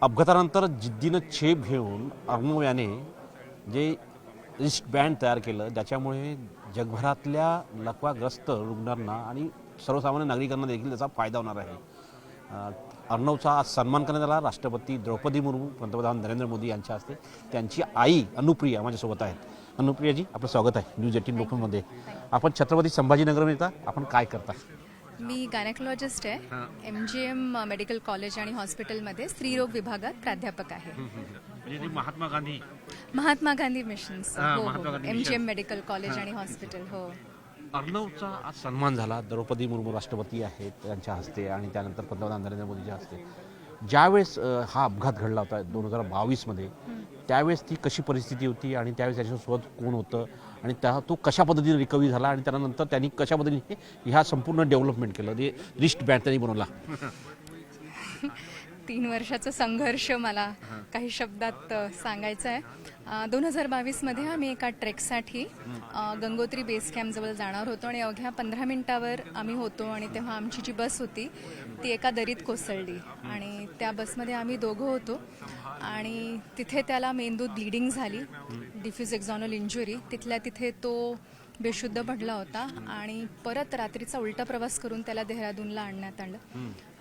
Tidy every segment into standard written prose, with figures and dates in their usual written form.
अपघातानंतर जिद्दीनं छेप घेऊन अर्णव याने जे रिस्ट बँड तयार केलं, ज्याच्यामुळे जगभरातल्या लकवाग्रस्त रुग्णांना आणि सर्वसामान्य नागरिकांना देखील त्याचा फायदा होणार आहे। अर्णवचा आज सन्मान करण्यात आला। राष्ट्रपती द्रौपदी मुर्मू, पंतप्रधान नरेंद्र मोदी यांच्या हस्ते। त्यांची आई अनुप्रिया माझ्यासोबत आहेत। अनुप्रियाजी, आपलं स्वागत आहे न्यूज 18 लोकमतमध्ये। आपण छत्रपती संभाजीनगर येता, आपण काय करता? मी गायनेकोलॉजिस्ट आहे। MGM मेडिकल कॉलेज आणि हॉस्पिटलमध्ये स्त्रीरोग विभागात प्राध्यापक आहे। म्हणजे Mahatma Gandhi missions, Mahatma Gandhi MGM medical college आणि हॉस्पिटल। हो, अर्णवचा आज सन्मान झाला। द्रौपदी मुर्मू राष्ट्रपती आहेत त्यांच्या हस्ते आणि त्यानंतर पंतप्रधान नरेंद्र मोदींच्या हस्ते। ज्यावेळेस हा अपघात घडला होता 2022 मध्ये, त्यावेळेस ती कशी परिस्थिती होती आणि त्यावेळेस त्याच्यासोबत कोण होतं आणि तो कशा पद्धतीने रिकव्हरी झाला आणि त्यानंतर त्यांनी कशा पद्धतीने ह्या संपूर्ण डेव्हलपमेंट केलं, ते रिस्ट बँड त्यांनी बनवला? 3 वर्षाचा संघर्ष मला काही शब्दात सांगायचं आहे। 2022 मध्ये आम्ही एका ट्रेकसाठी गंगोत्री बेस कॅम्पजवळ जाणार होतो आणि अवघ्या 15 मिनिटावर आम्ही होतो आणि तेव्हा आमची जी बस होती ती एका दरीत कोसळली आणि त्या बसमध्ये आम्ही दोघं होतो आणि तिथे त्याला मेंदूत ब्लिडिंग झाली, डिफ्यूज एक्झॉनल इंजुरी। तिथल्या तिथे तो बेशुद्ध पडला होता आणि परत रात्रीचा उलटा प्रवास करून त्याला देहरादूनला आणण्यात आलं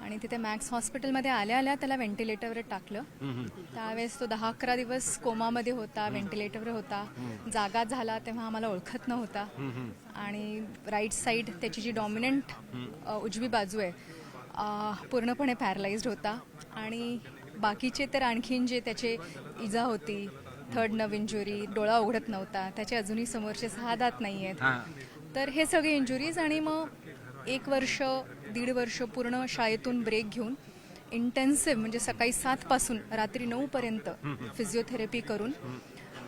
आणि तिथे मॅक्स हॉस्पिटलमध्ये आल्या आल्या त्याला व्हेंटिलेटरवर टाकलं। त्यावेळेस तो 10-11 दिवस कोमामध्ये होता, व्हेंटिलेटरवर होता। जागा झाला तेव्हा आम्हाला ओळखत नव्हता आणि राईट साईड त्याची जी डॉमिनंट उजवी बाजू आहे पूर्णपणे पॅरालाइज्ड होता आणि बाकीचे तर आणखीन जे त्याचे इजा होती, थर्ड नर्व इंजुरी, डोळा उघडत नव्हता, त्याचे अजूनही समोरचे 6 दात नाही आहेत। तर हे सगळे इंजुरीज आणि मग 1 वर्ष 1.5 वर्ष पूर्ण शाळेतून ब्रेक घेऊन इंटेन्सिव्ह म्हणजे सकाळी 7 पासून रात्री 9 पर्यंत फिजिओथेरपी करून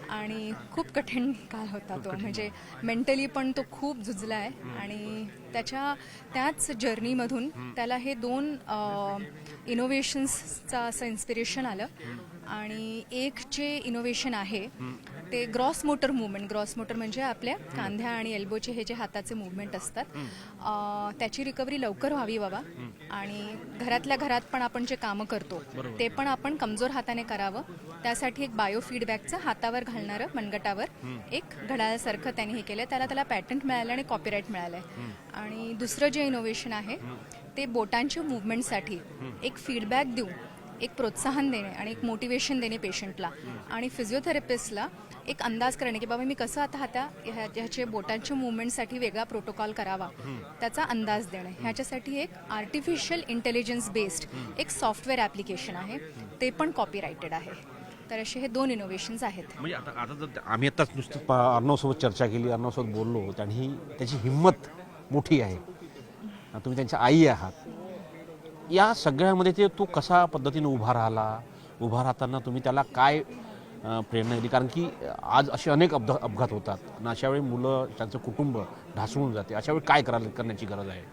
आणि खूप कठीण काळ होता तो। म्हणजे मेंटली पण तो खूप झुजला आहे आणि त्याच जर्नीमधून त्याला हे 2 इनोव्हेशन्सचा असं इन्स्पिरेशन आलं आणि एक जे इनोव्हेशन आहे ते gross motor movement. Gross motor म्हणजे आपल्या खांद्या आणि एल्बोचे हे जे हाताचे मूवमेंट असतात, त्याची रिकव्हरी लवकर व्हावी बाबा आणि घरातल्या घरात पण आपण जे कामं करतो ते पण आपण कमजोर हाताने करावं। त्यासाठी एक बायो फीडबॅकचं हातावर घालणारं मनगटावर एक घड्याळासारखं त्यांनी हे केलं। त्याला पॅटंट मिळालं आणि कॉपीराईट मिळालं आहे। आणि दुसरं जे इनोव्हेशन आहे ते बोटांच्या मूवमेंटसाठी एक फीडबॅक देऊन एक प्रोत्साहन देणे आणि एक मोटिवेशन देणे पेशंटला आणि फिजिओथेरपिस्टला एक अंदाज करणे की बाबा मी कसं आता ह्याचे बोटांच्या मूवमेंटसाठी वेगळा प्रोटोकॉल करावा, त्याचा अंदाज देणे। ह्याच्यासाठी एक आर्टिफिशियल इंटेलिजन्स बेस्ड एक सॉफ्टवेअर ॲप्लिकेशन आहे, ते पण कॉपीराइटेड आहे। तर असे हे 2 इनोव्हेशन्स आहेत। म्हणजे आता जर आम्ही आताच नुसतं अर्णवसोबत चर्चा केली, अर्णवसोबत बोललो, आणि त्याची हिंमत मोठी आहे। तुम्ही त्यांच्या आई आहात। या सगळ्यामध्ये तो कशा पद्धतीने उभा राहताना तुम्ही त्याला काय प्रेरणा दिली? कारण की आज असे अनेक अपघात होतात आणि अशा वेळी मुलं, त्यांचं कुटुंब ढासळून जाते। अशा वेळी काय करण्याची गरज आहे?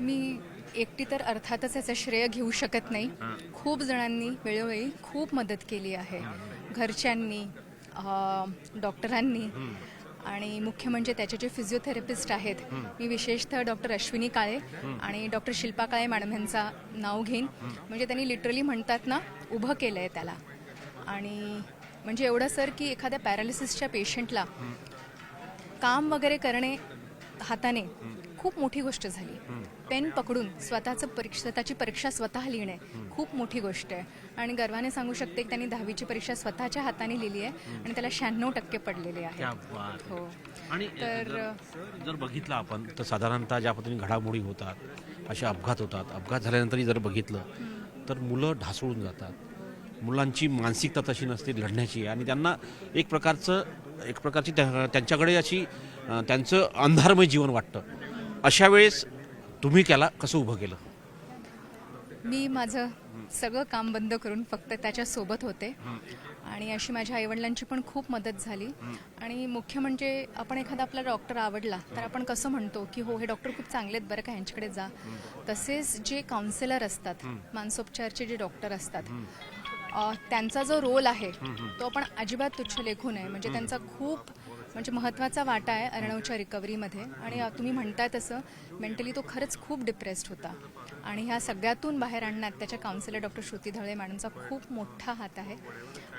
मी एकटी तर अर्थातच याचं श्रेय घेऊ शकत नाही। खूप जणांनी वेळोवेळी खूप मदत केली आहे, घरच्यांनी, डॉक्टरांनी आणि मुख्य म्हणजे त्याचे जे फिजिओथेरपिस्ट आहेत, मी विशेषतः डॉक्टर अश्विनी काळे आणि डॉक्टर शिल्पा काळे मॅडम यांचा नाव घेईन। म्हणजे त्यांनी लिटरली म्हणतात ना, उभं केलं आहे त्याला। आणि म्हणजे एवढं सर की एखाद्या पॅरालिसिसच्या पेशंटला काम वगैरे करणे हाताने खूप मोठी गोष्ट झाली। पेन पकडून स्वतःची परीक्षा स्वतः लिहिणे खूप मोठी गोष्ट आहे आणि गर्वाने सांगू शकते की त्यांनी 10वीची परीक्षा स्वतःच्या हाताने लिहिली आहे आणि त्याला 96% पडलेले आहेत। हो, आणि जर बघितलं आपण तर साधारणतः ज्या पद्धतीने घडामोडी होतात, असे अपघात होतात, अपघात झाल्यानंतरही जर बघितलं तर मुलं ढासळून जातात। मुलांची मानसिकता तशी नसते लढण्याची आणि त्यांना एक प्रकारची त्यांच्याकडे अशी त्यांचं अंधारमय जीवन वाटतं। अशा वेळेस तुम्ही त्याला कसं उभं केलं? मी माझं सगळं काम बंद करून फक्त त्याच्यासोबत होते आणि अशी माझ्या आईवडिलांची पण खूप मदत झाली। आणि मुख्य म्हणजे आपण एखादा आपला डॉक्टर आवडला तर आपण कसं म्हणतो की हो, हे डॉक्टर खूप चांगले आहेत बरं का, ह्यांच्याकडे जा। तसेच जे काउन्सिलर असतात, मानसोपचारचे जे डॉक्टर असतात, त्यांचा जो रोल आहे तो आपण अजिबात तुच्छ लेखू नये। म्हणजे त्यांचा खूप म्हणजे महत्त्वाचा वाटा आहे अर्णवच्या रिकव्हरीमध्ये. आणि तुम्ही म्हणताय तसं मेंटली तो खरंच खूप डिप्रेस्ड होता आणि ह्या सगळ्यातून बाहेर आणण्यात त्याच्या काउन्सिलर डॉक्टर श्रुती धळे मॅडमचा खूप मोठा हात आहे.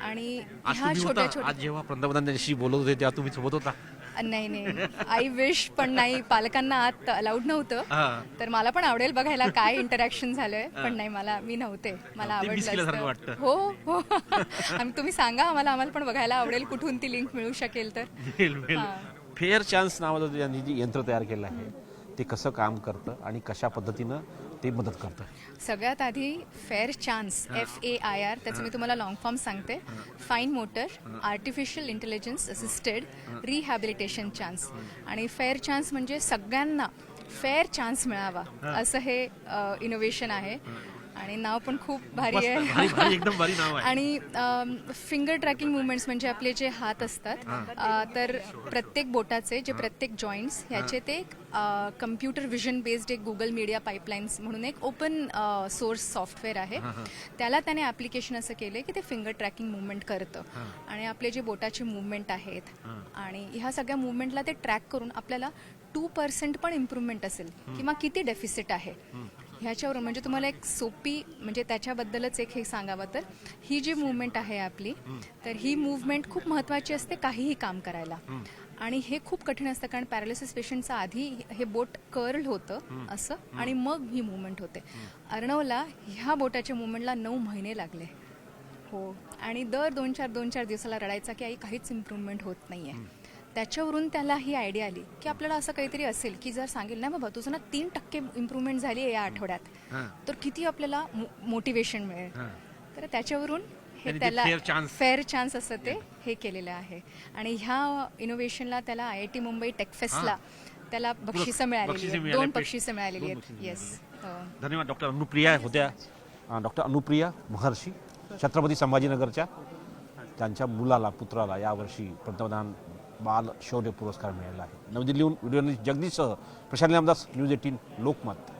आणि आज ह्या तुम्ही छोट्या होता, छोट्या आज जेव्हा पंतप्रधान त्यांच्याशी बोलत होते तेव्हा तुम्ही सोबत होता. नाही नाही, आय विश, पण नाही, पालकांना आत अलाउड नव्हतं. तर मला पण आवडेल बघायला काय इंटरॅक्शन झालंय, पण नाही, मी नव्हते. मला ते miss आवडलं केल्यासारखं असतं. वाटतं. हो हो तुम्ही सांगा आम्हाला पण बघायला आवडेल, कुठून ती लिंक मिळू शकेल तर. फेअर चान्स नावाचं त्यांनी जे यंत्र तयार केलं आहे ते कसं काम करतं आणि कशा पद्धतीनं ते मदत करतं? सगळ्यात आधी फेअर चान्स, FAIR, त्याचं मी तुम्हाला लॉंग फॉर्म सांगते. Fine motor artificial intelligence assisted rehabilitation chance. आणि फेअर चान्स म्हणजे सगळ्यांना फेअर चान्स मिळावा असं हे इनोव्हेशन आहे. आणि नाव पण खूप भारी आहे. एकदम भारी नाव आहे. आणि फिंगर ट्रॅकिंग मुवमेंट्स म्हणजे आपले जे हात असतात, तर प्रत्येक बोटाचे जे प्रत्येक जॉईंट्स ह्याचे ते कम्प्युटर विजन बेस्ड एक गुगल मीडिया पाईपलाईन्स म्हणून एक ओपन सोर्स सॉफ्टवेअर आहे. त्याला त्याने ॲप्लिकेशन असं केलं की ते फिंगर ट्रॅकिंग मुवमेंट करतं. आणि आपले जे बोटाचे मुवमेंट आहेत आणि ह्या सगळ्या मुवमेंटला ते ट्रॅक करून आपल्याला 2% पण इम्प्रूव्हमेंट असेल किंवा किती डेफिसिट आहे ह्याच्यावरून, म्हणजे तुम्हाला एक सोपी, म्हणजे त्याच्याबद्दलच एक हे सांगावं तर ही जी मुवमेंट आहे आपली, तर ही मुवमेंट खूप महत्त्वाची असते काहीही काम करायला. आणि हे खूप कठीण असतं कारण पॅरालिसिस पेशंटचं आधी हे बोट कर्ल होतं असं आणि मग ही मुवमेंट होते. अर्णवला ह्या बोटाच्या मुवमेंटला 9 महिने लागले. हो. आणि दर 2-4 दिवसाला रडायचा की आई काहीच इम्प्रूव्हमेंट होत नाहीये. त्याच्यावरून त्याला ही आयडिया आली की आपल्याला असं काहीतरी असेल की जर सांगेल नाही बाबा तुझं ना 3% इम्प्रूव्हमेंट झाली आहे या आठवड्यात, तर किती आपल्याला मोटिवेशन मिळेल. तर त्याच्यावरून हे त्याला फेअर चान्स असं ते हे केलेलं आहे. आणि ह्या इनोव्हेशनला त्याला IIT मुंबई टेकफेस्टला त्याला बक्षिसं मिळालेली आहेत. 2 बक्षिसं मिळालेली आहेत. येस. धन्यवाद. डॉक्टर अनुप्रिया होत्या. डॉक्टर अनुप्रिया महर्षी, छत्रपती संभाजीनगरच्या. त्यांच्या मुलाला, पुत्राला यावर्षी पंतप्रधान बाल शौर्य पुरस्कार मिळाला आहे. नवी दिल्लीहून व्हिडिओ जगदीशसह प्रशांत रामदास, न्यूज 18 लोकमत.